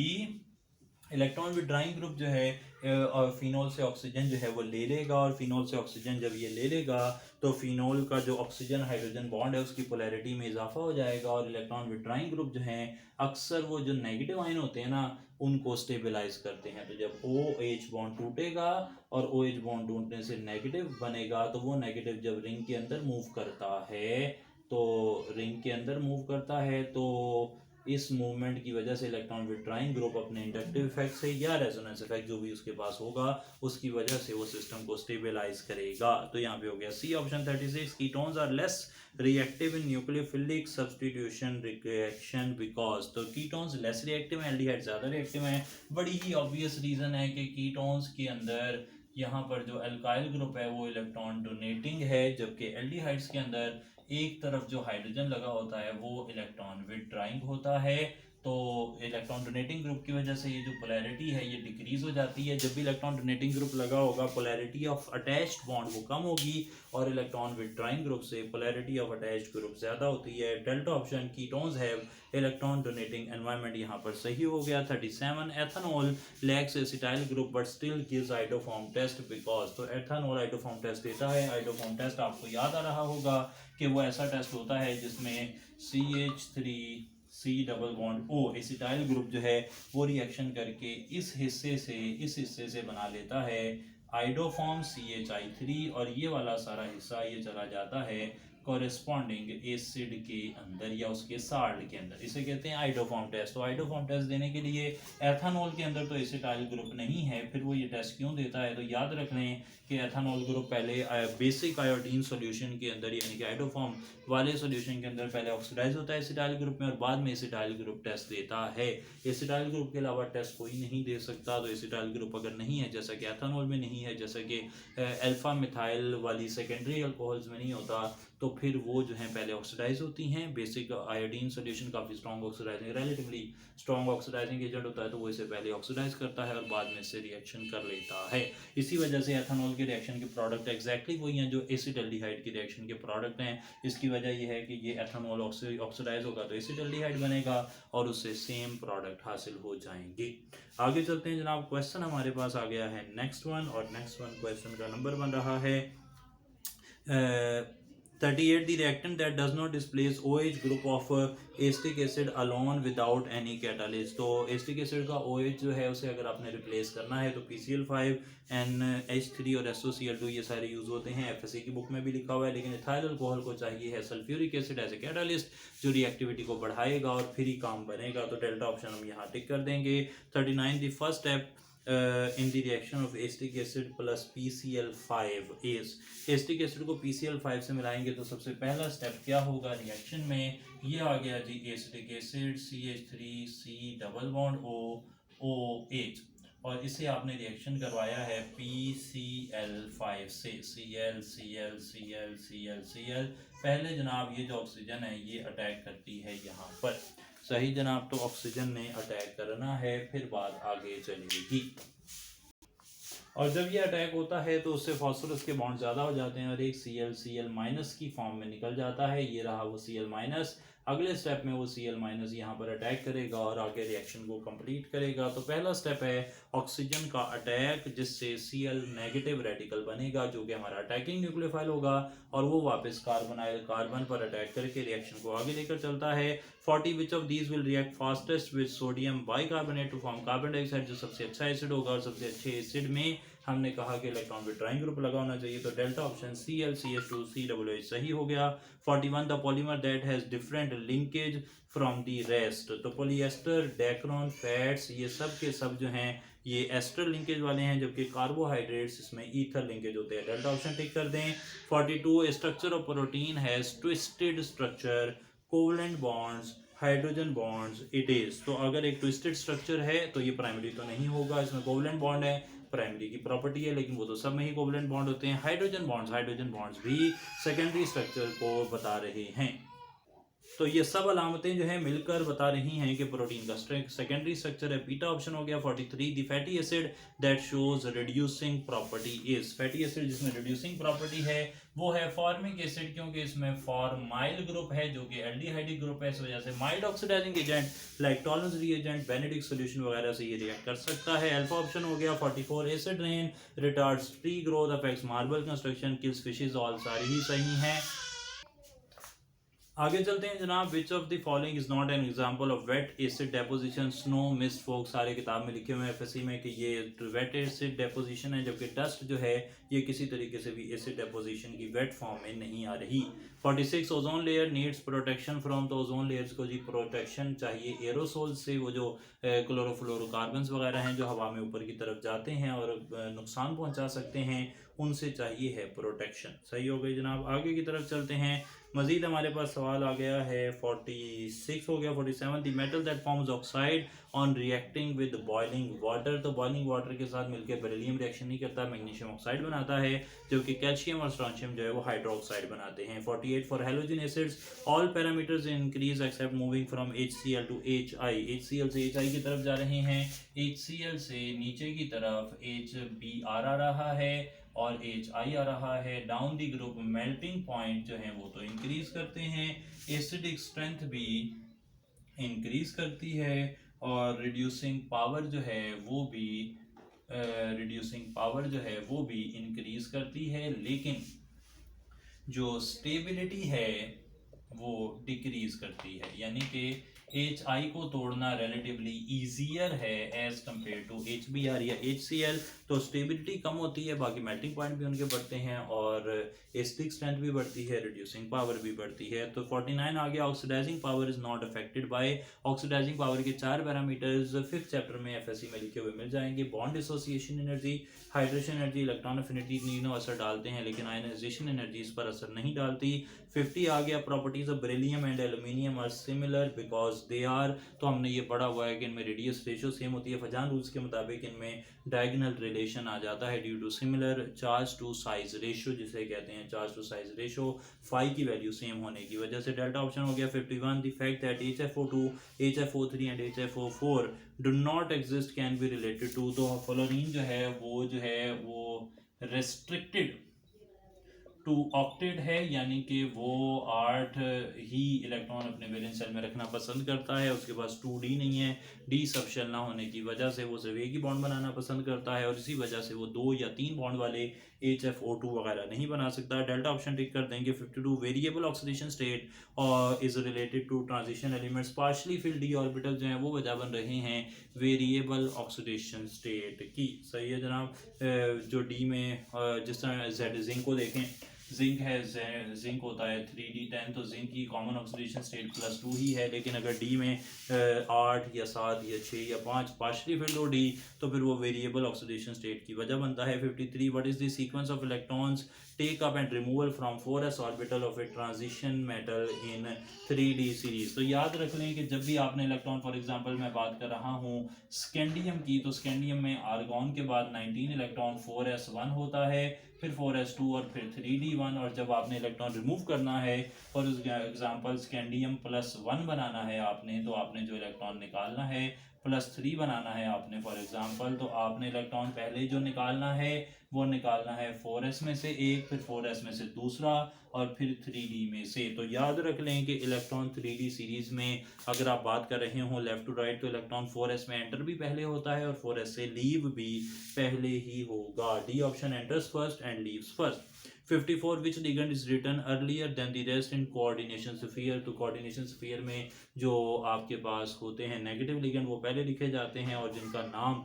इलेक्ट्रॉन विड्राइंग ग्रुप जो है और फिनोल से ऑक्सीजन जो है वो ले लेगा, और फिनोल से ऑक्सीजन जब ये ले लेगा तो फिनोल का जो ऑक्सीजन हाइड्रोजन बॉन्ड है उसकी पोलैरिटी में इजाफा हो जाएगा, और इलेक्ट्रॉन विड्राइंग ग्रुप जो हैं अक्सर वो जो नेगेटिव आयन होते हैं ना उनको स्टेबलाइज करते हैं। तो जब OH बॉन्ड टूटेगा और OH बॉन्ड टूटने से नेगेटिव बनेगा, तो वो नेगेटिव जब रिंग के अंदर मूव करता है तो इस मूवमेंट की वजह से इलेक्ट्रॉन विड्राइंग ग्रुप अपने इंडक्टिव इफेक्ट से या रेजोनेंस इफेक्ट जो भी उसके पास होगा उसकी वजह से वो सिस्टम को स्टेबलाइज करेगा। तो यहाँ पे हो गया C option. 36 ketones are less reactive in nucleophilic substitution reaction because. तो कीटोन्स लेस रिएक्टिव हैं, एल्डिहाइड ज़्यादा रिएक्टिव हैं। बड़ी ही ऑब्वियस रीज़न है कि कीटोन्स के अंदर यहाँ पर जो अल्काइल ग्रुप है वो इलेक्ट्रॉन डोनेटिंग है, जबकि एल्डिहाइड्स के अंदर एक तरफ जो हाइड्रोजन लगा होता है वो इलेक्ट्रॉन विड्राइंग होता है। तो इलेक्ट्रॉन डोनेटिंग ग्रुप की वजह से ये जो पोलैरिटी है ये डिक्रीज हो जाती है। जब भी इलेक्ट्रॉन डोनेटिंग ग्रुप लगा होगा पोलैरिटी ऑफ अटैच्ड बॉन्ड वो कम होगी, और इलेक्ट्रॉन विड्राइंग ग्रुप से पोलैरिटी ऑफ अटैच्ड ग्रुप ज़्यादा होती है। Delta option ketones have electron donating environment यहाँ पर सही हो गया। 37 ethanol lacks acetyl group but still gives iodoform test because. तो एथेनॉल आइडोफॉर्म टेस्ट देता है। आइडोफॉर्म टेस्ट आपको याद आ रहा होगा कि वो ऐसा टेस्ट होता है जिसमें CH3C double bond O acetyl group जो है वो रिएक्शन करके इस हिस्से से बना लेता है आइडोफॉर्म CHI3, और ये वाला सारा हिस्सा ये चला जाता है कॉरेस्पॉन्डिंग एसिड के अंदर या उसके साल्ट के अंदर। इसे कहते हैं आइडोफॉर्म टेस्ट। तो आइडोफॉर्म टेस्ट देने के लिए एथेनॉल के अंदर तो एसिटाइल ग्रुप नहीं है, फिर वो ये टेस्ट क्यों देता है? तो याद रख लें कि एथेनॉल ग्रुप पहले बेसिक आयोडीन सॉल्यूशन के अंदर यानी कि आइडोफॉर्म वाले सॉल्यूशन के अंदर पहले ऑक्सीडाइज होता है एसिटाइल ग्रुप में, और बाद में एसिटाइल ग्रुप टेस्ट देता है। एसिटाइल ग्रुप के अलावा टेस्ट कोई नहीं दे सकता। तो एसिटाइल ग्रुप अगर नहीं है, जैसा कि एथेनॉल में नहीं है, जैसा कि अल्फा मिथाइल वाली सेकेंडरी अल्कोहल्स में नहीं होता, तो फिर वो जो हैं पहले ऑक्सीडाइज होती हैं। बेसिक आयोडीन सॉल्यूशन काफ़ी strong oxidizing relatively strong oxidizing agent होता है, तो वो इसे पहले ऑक्सीडाइज करता है और बाद में से रिएक्शन कर लेता है। इसी वजह से एथेनॉल के रिएक्शन के प्रोडक्ट एग्जैक्टली वही हैं जो एसिटाल्डिहाइड के रिएक्शन के प्रोडक्ट हैं। इसकी वजह यह है कि ये एथेनॉल ऑक्सीडाइज होगा तो एसिटाल्डिहाइड बनेगा और उससे सेम प्रोडक्ट हासिल हो जाएंगे। आगे चलते हैं जनाब। क्वेश्चन हमारे पास आ गया है नेक्स्ट वन, और नेक्स्ट वन क्वेश्चन का नंबर बन रहा है 38 the reactant that does not displace OH group of acetic acid alone without any catalyst। तो एसिटिक एसिड का OH जो है उसे अगर आपने रिप्लेस करना है तो PCl5 NH3 और SOCl2 ये सारे यूज होते हैं। FSA की बुक में भी लिखा हुआ है, लेकिन इथाइल अल्कोहल को चाहिए है sulphuric acid as a catalyst जो रिएक्टिविटी को बढ़ाएगा और फिर ही काम बनेगा। तो डेल्टा ऑप्शन हम यहाँ टिक कर देंगे। 39 the first step in the reaction of acetic acid plus PCl5 is, acetic acid को PCl5 से मिलाएंगे तो सबसे पहला स्टेप क्या होगा रिएक्शन में, ये आ गया जी acetic acid CH3C double bond OH, और इसे आपने रिएक्शन करवाया है PCl5 से, Cl पहले जनाब ये जो ऑक्सीजन है ये अटैक करती है यहाँ पर, सही जनाब, तो ऑक्सीजन ने अटैक करना है, फिर बात आगे चलेगी। और जब ये अटैक होता है तो उससे फास्फोरस के बॉन्ड ज़्यादा हो जाते हैं और एक Cl की फॉर्म में निकल जाता है, ये रहा वो Cl। अगले स्टेप में वो Cl- यहाँ पर अटैक करेगा और आगे रिएक्शन को कंप्लीट करेगा। तो पहला स्टेप है ऑक्सीजन का अटैक, जिससे Cl नेगेटिव रेडिकल बनेगा जो कि हमारा अटैकिंग न्यूक्लियोफाइल होगा, और वो वापस कार्बन पर अटैक करके रिएक्शन को आगे लेकर चलता है। 40 which of these will react fastest with sodium bicarbonate to form carbon dioxide, जो सबसे अच्छा एसिड होगा, और सबसे अच्छे एसिड में हमने कहा कि इलेक्ट्रॉन विड्रॉइंग ग्रुप लगा होना चाहिए, तो डेल्टा ऑप्शन ClCH2COOH सही हो गया। 41 the polymer that has different linkage from the rest, तो पॉलीएस्टर, डेक्रोन, फैट्स, ये सब के सब जो हैं ये एस्टर लिंकेज वाले हैं, जबकि कार्बोहाइड्रेट्स इसमें ईथर लिंकेज होते हैं। डेल्टा ऑप्शन टिक कर दें। 42 structure of protein has twisted structure, covalent bonds, hydrogen bonds it is, तो अगर एक ट्विस्टेड स्ट्रक्चर है तो ये प्राइमरी तो नहीं होगा, इसमें कोवलेंट बॉन्ड है, प्राइमरी की प्रॉपर्टी है, लेकिन वो तो सब में ही कोवलेंट बॉन्ड होते हैं। हाइड्रोजन बॉन्ड्स भी सेकेंडरी स्ट्रक्चर को बता रहे हैं। तो ये सब अलामतें जो है मिलकर बता रही हैं कि प्रोटीन का सेकेंडरी स्ट्रक्चर है। बीटा ऑप्शन हो गया। 43 the fatty acid that shows reducing property is, fatty acid जिसमें रिड्यूसिंग प्रॉपर्टी है वो है फॉर्मिक एसिड, क्योंकि इसमें फॉर्माइल ग्रुप है जो कि एल्डिहाइडिक ग्रुप है, इस वजह से mild oxidizing agent like Tollens reagent, Benedict solution वगैरह से ये रिएक्ट कर सकता है। अल्फा ऑप्शन हो गया। 44 acid rain retards tree growth, affects marble construction, kills fishes, all सारी ही सही हैं। आगे चलते हैं जनाब। Which of the following is not an example of wet acid deposition, snow, mist, fog, सारे किताब में लिखे हुए हैं एफएससी में कि ये वेट एसिड डेपोजिशन है, जबकि डस्ट जो है ये किसी तरीके से भी एसिड डेपोजिशन की वेट फॉर्म में नहीं आ रही। 46 ozone layer needs protection from, तो ओजोन लेयर्स को जी प्रोटेक्शन चाहिए एरोसोल से, वो जो क्लोरोफ्लोरोकार्बन्स वगैरह हैं जो हवा में ऊपर की तरफ जाते हैं और नुकसान पहुंचा सकते हैं, उनसे चाहिए है प्रोटेक्शन। सही हो गई जनाब। आगे की तरफ चलते हैं। मजीद हमारे पास सवाल आ गया है 46 हो गया। 47 the metal that forms oxide on reacting with boiling water, तो बॉइलिंग वाटर के साथ मिलकर बेरिलियम रिएक्शन नहीं करता, मैग्नीशियम ऑक्साइड बनाता है, जबकि कैल्शियम और स्ट्रोंशियम जो है वो हाइड्रोक्साइड बनाते हैं। 48 for halogen acids all parameters increase except moving from HCl to HI, HCl से HI की तरफ जा रहे हैं, HCl से नीचे की तरफ HBr आ रहा है और HI आ रहा है। Down the group melting point जो है वो तो इंक्रीज करते हैं, एसिडिक स्ट्रेंथ भी इंक्रीज करती है, और रिड्यूसिंग पावर जो है वो भी इंक्रीज करती है, लेकिन जो स्टेबिलिटी है वो डिक्रीज करती है, यानी कि HI को तोड़ना रिलेटिवली ईजियर है एज कम्पेयर टू HBr या HCl, तो स्टेबिलिटी कम होती है, बाकी मेल्टिंग पॉइंट भी उनके बढ़ते हैं और एसिडिक स्ट्रेंथ भी बढ़ती है, रिड्यूसिंग पावर भी बढ़ती है। तो 49 आ गया। Oxidizing power is not affected by, oxidizing power के 4 पैरामीटर्स 5th चैप्टर में एफएससी में लिखे हुए मिल जाएंगे। Bond association energy, hydration energy, electron affinity तीनों असर डालते हैं, लेकिन आयनाइजेशन एनर्जी इस पर असर नहीं डालती। 50 आ गया। Properties of beryllium and aluminium are similar because they are, तो हमने ये पढ़ा हुआ है कि इनमें रेडियस रेशो सेम होती है, फजान रूल्स के मुताबिक इनमें डायगोनल रिलेशन आ जाता है due to similar charge to size ratio, जिसे कहते हैं charge to size ratio, phi की वैल्यू सेम होने की वजह से। डेल्टा ऑप्शन हो गया। 51 the fact that HFO2, HFO3 and HFO4 do not exist can be related to, तो फ्लोरीन जो है वो रेस्ट्रिक्टेड टू ऑक्टेट है, यानी कि वो 8 ही इलेक्ट्रॉन अपने वैलेंस शेल में रखना पसंद करता है, उसके पास 2D नहीं है, D सब शेल ना होने की वजह से वो सिर्फ एक ही बॉन्ड बनाना पसंद करता है, और इसी वजह से वो 2 या 3 बॉन्ड वाले HFO2 वगैरह नहीं बना सकता। डेल्टा ऑप्शन टिक कर देंगे। 52 वेरिएबल ऑक्सीडेशन स्टेट और is related to transition elements, partially filled d orbital जो हैं वो वजह बन रहे हैं वेरिएबल ऑक्सीडेशन स्टेट की। सही है जनाब। जो डी में जिस तरह जेड जिंक को देखें जिंक है, जिंक होता है 3d10, तो जिंक की कॉमन ऑक्सीडेशन स्टेट +2 ही है, लेकिन अगर डी में 8 या 7 या 6 या 5 पार्शली फिल्ड हो डी तो फिर वो वेरिएबल ऑक्सीडेशन स्टेट की वजह बनता है। 53 what is the sequence of electrons take up and removal from 4s orbital of a transition metal in 3d series. तो याद रख लें कि जब भी आपने इलेक्ट्रॉन, फॉर एग्जांपल मैं बात कर रहा हूँ स्कैंडियम की, तो स्कैंडियम में आर्गॉन के बाद 19 इलेक्ट्रॉन 4s1 होता है, फिर 4s2 और फिर 3d1, और जब आपने इलेक्ट्रॉन रिमूव करना है फॉर एग्जांपल स्कैंडियम +1 बनाना है आपने, तो आपने जो इलेक्ट्रॉन निकालना है +3 बनाना है आपने फॉर एग्जांपल, तो आपने इलेक्ट्रॉन पहले जो निकालना है वो निकालना है 4s में से एक, फिर 4s में से दूसरा, और फिर 3d में से। तो याद रख लें कि इलेक्ट्रॉन 3d सीरीज में अगर आप बात कर रहे हो लेफ्ट टू राइट, तो इलेक्ट्रॉन 4s में एंटर भी पहले होता है और 4s से लीव भी पहले ही होगा। D option, enters first and leaves first. 54 which ligand is written earlier than the rest in coordination sphere। तो coordination sphere में जो आपके पास होते हैं नेगेटिव लिगेंड वो पहले लिखे जाते हैं, और जिनका नाम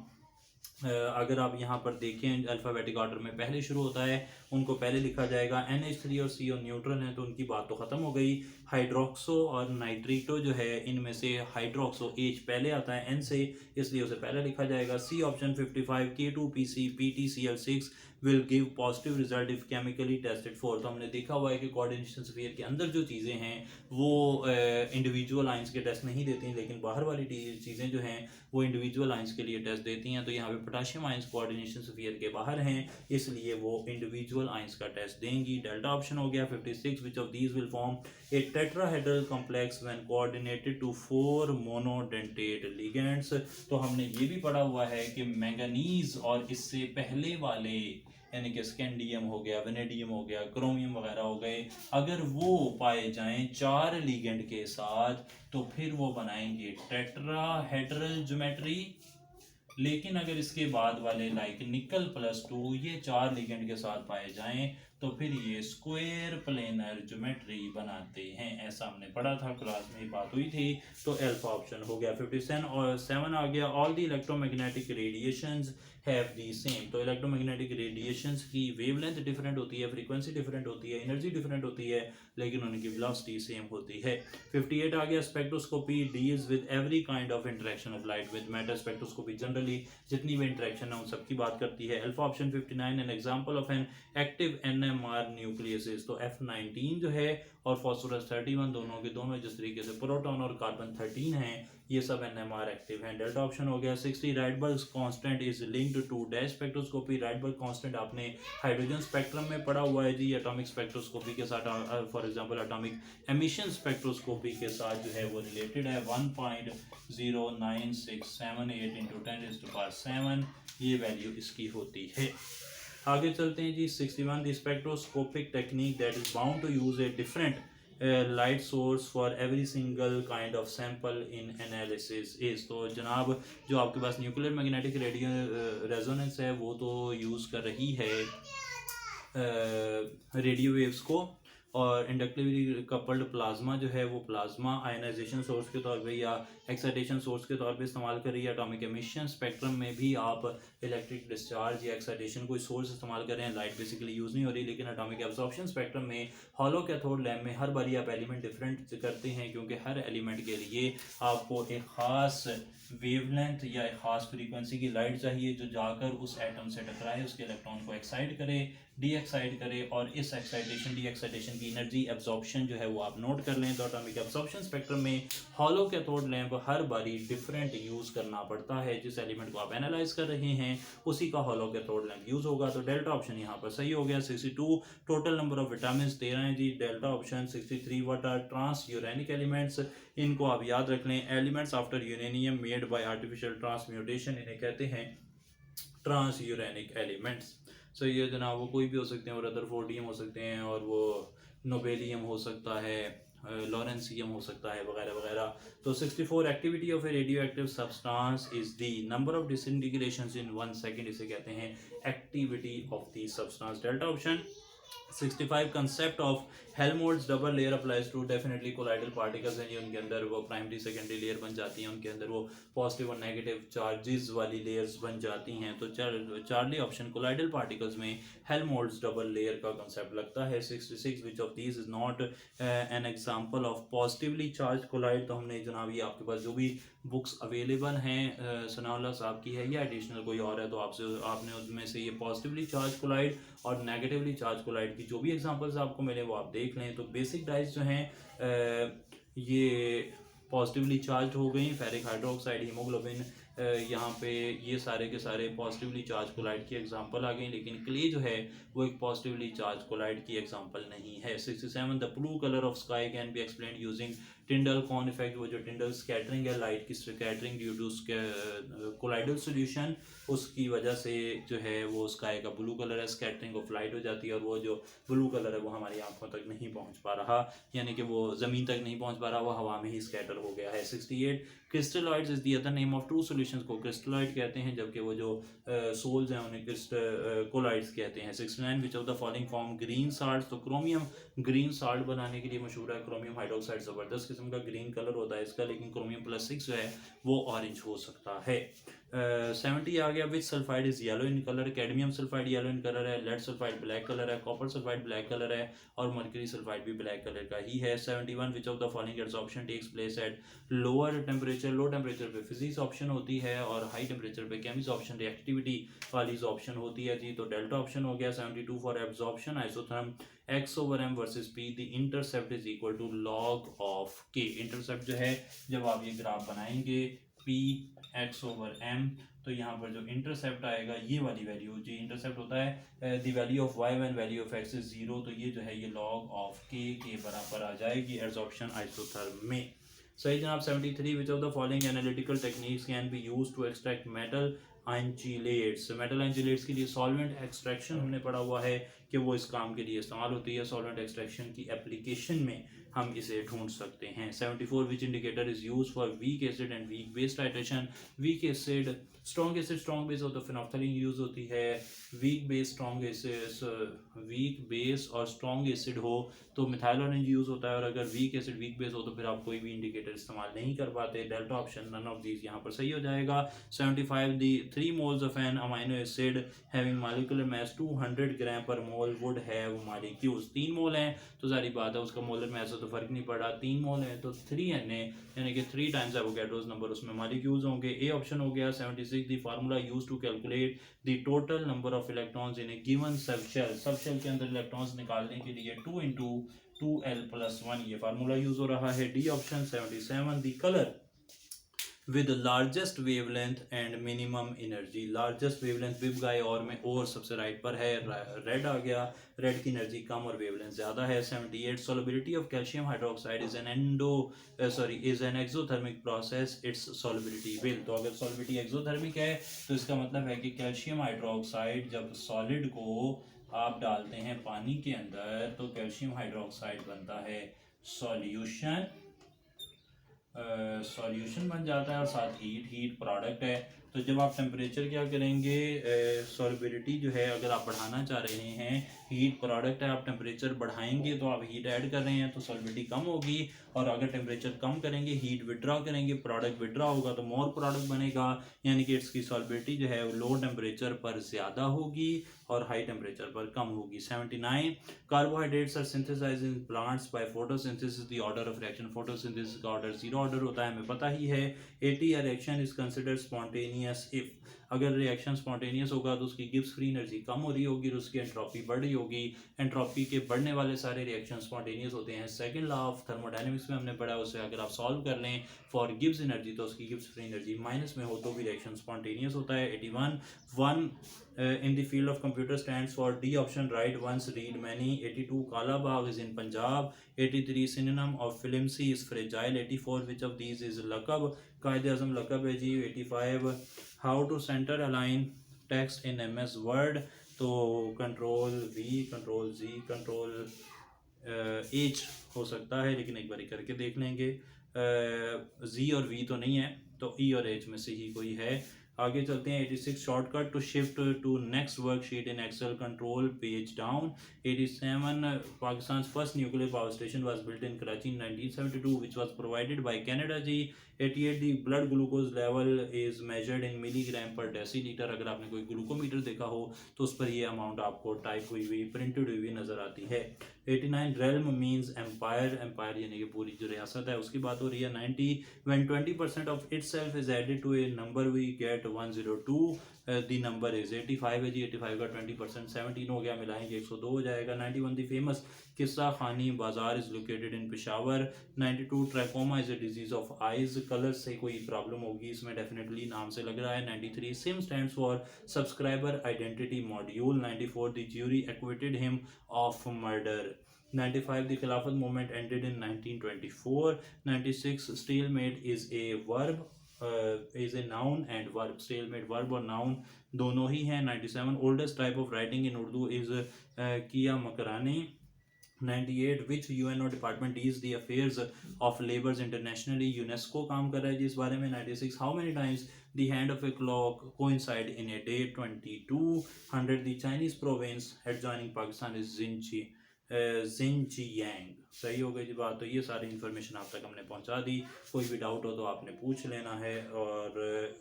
अगर आप यहाँ पर देखें अल्फ़ाबेटिक ऑर्डर में पहले शुरू होता है उनको पहले लिखा जाएगा। NH3 और CO न्यूट्रल हैं तो उनकी बात तो ख़त्म हो गई। हाइड्रोक्सो और नाइट्रिटो जो है इनमें से हाइड्रोक्सो H पहले आता है N से, इसलिए उसे पहले लिखा जाएगा। C option 55 K2PC PTCl6 will give positive result if chemically tested for. तो हमने देखा हुआ है कि कोऑर्डिनेशन स्फीयर के अंदर जो चीज़ें हैं वो इंडिविजुअल आइंस के टेस्ट नहीं देती, लेकिन बाहर वाली चीज़ें जो हैं वो इंडिविजुअल आइंस के लिए टेस्ट देती हैं। तो यहाँ पे पोटेशियम आइंस कोऑर्डिनेशन स्फीयर के बाहर हैं, इसलिए वो इंडिविजुअल आइंस का टेस्ट देंगी। डेल्टा ऑप्शन हो गया। 56 which of these will form a tetrahedral complex when coordinated to 4 monodentate ligands. तो हमने ये भी पढ़ा हुआ है कि मैंगनीज और इससे पहले वाले यानी कि स्कैंडियम हो गया, वेनेडियम हो गया, क्रोमियम वगैरह हो गए, अगर वो पाए जाएं 4 लिगेंड के साथ तो फिर वो बनाएंगे टेट्राहेड्रल ज्योमेट्री। लेकिन अगर इसके बाद वाले लाइक निकल +2 ये 4 लिगेंड के साथ पाए जाएं तो फिर ये स्क्वायर प्लेनर ज्योमेट्री बनाते हैं। ऐसा हमने पढ़ा था, क्लास में बात हुई थी। तो अल्फा ऑप्शन हो गया। 57 और 7 आ गया। All the electromagnetic radiations have the same. तो इलेक्ट्रोमैग्नेटिक रेडिएशंस की वेवलेंथ डिफरेंट होती है, फ्रीक्वेंसी डिफरेंट होती है, एनर्जी डिफरेंट होती है, लेकिन उनकी वेलोसिटी सेम होती है। 58 आ गया। Spectroscopy deals with every kind of interaction of light with matter. Spectroscopy generally जितनी भी इंटरेक्शन है उन सबकी बात करती है। Alpha option 59 N example of an active NMR nucleus. तो F19 जो है और फास्फोरस 31 दोनों के दोनों जिस तरीके से प्रोटॉन और कार्बन 13 हैं ये सब NMR एक्टिव हैं। डेल्टा ऑप्शन हो गया। 60 Rydberg constant is linked to dash spectroscopy. Rydberg constant आपने हाइड्रोजन स्पेक्ट्रम में पढ़ा हुआ है जी। एटॉमिक स्पेक्ट्रोस्कोपी के साथ for example atomic emission spectroscopy के साथ जो है वो रिलेटेड है। 1.09678 × 10⁻⁷ ये वैल्यू इसकी होती है। आगे चलते हैं जी। 61 the spectroscopic technique that is bound to use a different light source for every single kind of sample in analysis is. तो जनाब जो आपके पास न्यूक्लियर मैग्नेटिक रेडियो रेजोनेंस है वो तो यूज़ कर रही है रेडियो वेव्स को, और इंडक्टिवली कपल्ड प्लाज्मा जो है वो प्लाज्मा आयनाइजेशन सोर्स के तौर पे या एक्साइटेशन सोर्स के तौर पे इस्तेमाल कर रही है। एटॉमिक एमिशन स्पेक्ट्रम में भी आप इलेक्ट्रिक डिस्चार्ज या एक्साइटेशन कोई सोर्स इस्तेमाल कर रहे हैं। लाइट बेसिकली यूज़ नहीं हो रही, लेकिन एटॉमिक एब्जॉर्प्शन स्पेक्ट्रम में हॉलो कैथोड लैम्प में हर बार आप एलिमेंट डिफरेंट करते हैं, क्योंकि हर एलिमेंट के लिए आपको एक ख़ास वेवलेंथ या एक ख़ास फ्रीक्वेंसी की लाइट चाहिए जो जाकर उस एटम से टकराए, उसके इलेक्ट्रॉन को एक्साइट करे, डी एक्साइट करे, और इस एक्साइटेशन डी एक्साइटेशन की एनर्जी एब्जॉर्प्शन जो है वो आप नोट कर लें। तो एटॉमिक एब्जॉर्प्शन स्पेक्ट्रम में हॉलो कैथोड लैंप हर बारी डिफरेंट यूज़ करना पड़ता है। जिस एलिमेंट को आप एनालाइज कर रहे हैं उसी का हॉलो कैथोड लैंप यूज़ होगा। तो डेल्टा ऑप्शन यहाँ पर सही हो गया। 62 टोटल नंबर ऑफ विटामिन 13 हैं जी। Delta option. 63 what are transuranic elements. इनको आप याद रख लें। Elements after uranium made by artificial transmutation, इन्हें कहते हैं ट्रांस यूरेनिक एलिमेंट्स। सो ये जनाब वो कोई भी हो सकते हैं, और रदरफोर्डियम हो सकते हैं, और वो नोबेलियम हो सकता है, लॉरेंसियम हो सकता है, वगैरह वगैरह। तो 64 activity of a radioactive substance is the number of disintegrations in 1 second. इसे कहते हैं activity of the substance. Delta option 65 concept of Helmholtz double layer applies to definitely colloidal particles हैं, उनके अंदर वो प्राइमरी सेकेंडरी लेयर बन जाती हैं, उनके अंदर वो पॉजिटिव और नेगेटिव चार्जेस वाली लेयर्स बन जाती हैं। तो चार्ली ऑप्शन कोलाइडल पार्टिकल्स में हेल्महोल्ट्ज डबल लेयर का कंसेप्ट लगता है। 66 which of these is not an example of positively charge colloid. तो हमने जनाब ये आपके पास जो भी बुक्स अवेलेबल हैं सनाउल्लाह साहब की है या एडिशनल कोई और है, तो आपने उसमें से ये पॉजिटिवली चार्ज कोलाइड और नेगेटिवली चार्ज कोलाइड की जो भी एग्जांपल्स आपको मिले वो आप देख लें। तो बेसिक डाइज जो हैं ये पॉजिटिवली चार्ज हो गई, फेरिक हाइड्रोक्साइड, हीमोग्लोबिन, यहाँ पे ये सारे के सारे पॉजिटिवली चार्ज कोलाइड की एग्जांपल आ गई, लेकिन क्ले जो है वो एक पॉजिटिवली चार्ज कोलाइड की एग्जांपल नहीं है। 67 the blue colour of sky can be explain using Tyndall cone effect. वो जो टिंडल स्कैटरिंग है, लाइट की scattering due to colloidal solution, उसकी वजह से जो है वो स्काई का ब्लू कलर है, स्कैटरिंग ऑफ लाइट हो जाती है और वो जो ब्लू कलर है वो हमारी आंखों तक नहीं पहुंच पा रहा, यानी कि वो ज़मीन तक नहीं पहुंच पा रहा, वो हवा में ही स्कैटर हो गया है। 68 crystalloids is the other name of true solutions. को क्रिस्टलॉइड कहते हैं, जबकि वो जो सोल्स हैं उन्हें कोलाइड्स कहते हैं। 69 विच of the following form green salt. तो क्रोमियम ग्रीन साल्ट बनाने के लिए मशहूर है। क्रोमियम हाइड्रोक्साइड ज़बरदस्त किस्म का ग्रीन कलर होता है इसका, लेकिन क्रोमियम +6 जो है वो ऑरेंज हो सकता है। 70 आ गया। Which sulphide is yellow in colour. Cadmium sulphide yellow in colour है, लेड सल्फाइड ब्लैक कलर है, कॉपर सल्फाइड ब्लैक कलर है और मर्करी सल्फाइड भी ब्लैक कलर का ही है। 71 which of the following absorption takes place at lower temperature. Low temperature पे physisorption होती है और हाई टेम्परेचर पे केमिक्स ऑप्शन, रिएक्टिविटी वाली ऑप्शन होती है जी। तो डेल्टा ऑप्शन हो गया। 72 for absorption isotherm x/m versus p, the intercept is equal to log of k। Intercept जो है जब आप ये ग्राफ बनाएंगे p x/m, तो यहाँ पर जो इंटरसेप्ट आएगा ये वाली वैल्यू जी इंटरसेप्ट होता है the value of y when value of x is 0, तो ये जो है ये log ऑफ k के बराबर आ जाएगी एब्जॉर्प्शन आइसोथर्म में। सही जनाब। 73 which of the following analytical techniques can be used to extract metal chelates. Metal chelates के लिए सॉल्वेंट एक्सट्रैक्शन हमने पढ़ा हुआ है कि वो इस काम के लिए इस्तेमाल होती है। सॉल्वेंट एक्सट्रैक्शन की एप्लीकेशन में हम इसे ढूंढ सकते हैं। 74 which indicator is use for weak acid and weak base titration. Weak acid strong base हो तो फिनोल्फथालीन यूज होती है। वीक बेस और स्ट्रॉन्ग एसिड हो तो मिथाइल ऑरेंज यूज होता है, और अगर वीक एसिड वीक बेस हो तो फिर आप कोई भी इंडिकेटर इस्तेमाल नहीं कर पाते। Delta option none of these यहाँ पर सही हो जाएगा। 75 the 3 moles of an amino acid having molecular mass 200 gram per mole would have molecules. 3 mole हैं तो सारी बात है उसका मोलर मास तो फर्क नहीं पड़ा। 3 मोल है तो 3 Na यानी कि 3 टाइम्स एवोगैड्रोस नंबर उसमें मॉलिक्यूल्स होंगे। ए ऑप्शन हो गया। 76 the formula used to calculate the total number of electrons in a given subshell. Subshell के अंदर इलेक्ट्रॉन्स निकालने के लिए 2 × 2l+1 ये फार्मूला यूज हो रहा है। D option. 77 the colour with largest wavelength and minimum energy. Largest wavelength विब गाय और में और सबसे राइट पर है, रेड आ गया। रेड की एनर्जी कम और वेवलेंथ ज़्यादा है। 78 solubility of calcium hydroxide is an exothermic process, it's solubility will. तो अगर सॉलिबिलिटी एक्सोथर्मिक है तो इसका मतलब है कि कैल्शियम हाइड्रोक्साइड जब सॉलिड को आप डालते हैं पानी के अंदर तो कैल्शियम हाइड्रोक्साइड बनता है सॉल्यूशन बन जाता है और साथ हीट प्रोडक्ट है। तो जब आप टेम्परेचर क्या करेंगे, सॉल्युबिलिटी जो है अगर आप बढ़ाना चाह रहे हैं, हीट प्रोडक्ट है, आप टेम्परेचर बढ़ाएंगे तो आप हीट ऐड कर रहे हैं तो सॉल्युबिलिटी कम होगी, और अगर टेम्परेचर कम करेंगे हीट विड्रॉ करेंगे, प्रोडक्ट विड्रॉ होगा तो मोर प्रोडक्ट बनेगा, यानी कि इसकी सॉल्युबिलिटी जो है लो टेम्परेचर पर ज़्यादा होगी और हाई टेम्परेचर पर कम होगी। 79 carbohydrates are synthesised in plants by photosynthesis. The order of reaction, photosynthesis का ऑर्डर 0 ऑर्डर होता है, हमें पता ही है। 80 reaction is considered spontaneous if. अगर रिएक्शन स्पॉन्टेनियस होगा तो उसकी गिब्स फ्री एनर्जी कम हो रही होगी और उसकी एंट्रोपी बढ़ रही होगी। एंट्रोपी के बढ़ने वाले सारे रिएक्शन स्पॉन्टेनियस होते हैं। सेकंड लॉ ऑफ थर्मोडायनेमिक्स में हमने पढ़ा, उसे अगर आप सॉल्व कर लें फॉर गिब्स एनर्जी तो उसकी गिब्स फ्री एनर्जी माइनस में हो तो भी रिएक्शन स्पॉन्टेनियस होता है। 81 1 in the field of computer stands for D option, write once read many। 82 Kala Bagh is in Punjab। 83 synonym of flimsy is fragile। 84 which of these is lakab, कायदे आज़म लकब है जी। 85 how to center align text in MS Word, तो control V control Z control H हो सकता है, लेकिन एक बारी करके देख लेंगे। Z और V तो नहीं है तो E और H में से ही कोई है। आगे चलते हैं। 86 shortcut to shift to next worksheet in Excel, control page down. 87 Pakistan first nuclear power station was built in Karachi in 1972 which was provided by Canada जी। 88 the blood glucose level is measured in milligram per deciliter। अगर आपने कोई glucometer देखा हो तो उस पर ये अमाउंट आपको टाइप हुई हुई प्रिंटेड हुई हुई नज़र आती है। 89 realm means empire, empire यानी कि पूरी जो रियासत है उसकी बात हो रही है। 90 when 20% of itself is added to a number we get 102। The number is 85 है जी। 85 का 20% 17 हो गया, मिलाएंगे 102 हो जाएगा। 91 दी फेमस किस्सा खानी बाजार is located in Peshawar. 92 trachoma is a disease of eyes, colour से कोई प्रॉब्लम होगी इसमें डेफिनेटली, नाम से लग रहा है। 93 SIM stands for subscriber identity module. 94 the jury acquitted him of murder. 95 the Khilafat movement ended in 1924। 96 stalemate is a verb, is a noun and verb। stalemate verb और noun दोनों ही हैं। 97 oldest type of writing in Urdu is किया Makrani. 98 which UNO department deals the affairs of labours internationally, UNESCO काम कर रहा है जी इस बारे में। 96 how many times the hand of a clock coincide in a day. 22 100 the Chinese province adjoining Pakistan is Jinjiang. सही हो गई जी बात। तो ये सारी इन्फॉर्मेशन आप तक हमने पहुंचा दी, कोई भी डाउट हो तो आपने पूछ लेना है। और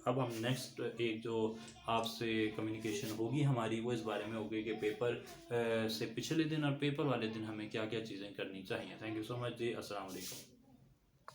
अब हम नेक्स्ट एक जो आपसे कम्युनिकेशन होगी हमारी वो इस बारे में होगी कि पेपर से पिछले दिन और पेपर वाले दिन हमें क्या क्या चीज़ें करनी चाहिए। थैंक यू सो मच जी। अस्सलाम वालेकुम।